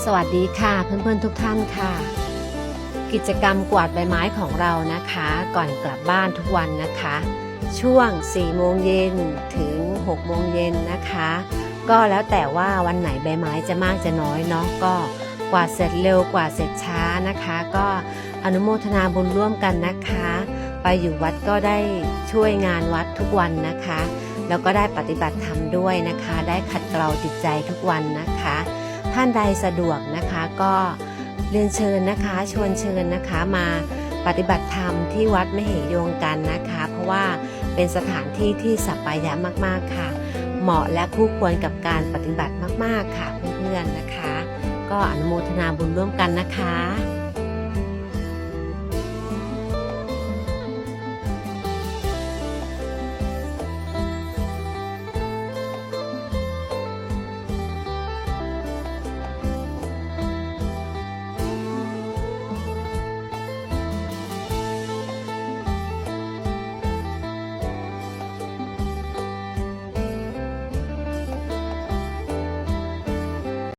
สวัสดีค่ะเพื่อนๆทุกท่านค่ะกิจกรรมกวาดใบไม้ของเรานะคะก่อนกลับบ้านทุกวันนะคะช่วง4 โมงเย็นถึง6 โมงเย็นนะคะก็แล้วแต่ว่าวันไหนใบไม้จะมากจะน้อยเนาะก็กวาดเสร็จเร็วกวาดเสร็จช้านะคะก็อนุโมทนาบุญร่วมกันนะคะไปอยู่วัดก็ได้ช่วยงานวัดทุกวันนะคะแล้วก็ได้ปฏิบัติธรรมด้วยนะคะได้ขัดเกลาจิตใจทุกวันนะคะท่านใดสะดวกนะคะก็เรียนเชิญนะคะชวนเชิญนะคะมาปฏิบัติธรรมที่วัดมเหยงกันนะคะเพราะว่าเป็นสถานที่ที่สัปปายะมากๆค่ะเหมาะและคู่ควรกับการปฏิบัติมากๆค่ะเพื่อนๆนะคะก็อนุโมทนาบุญร่วมกันนะคะ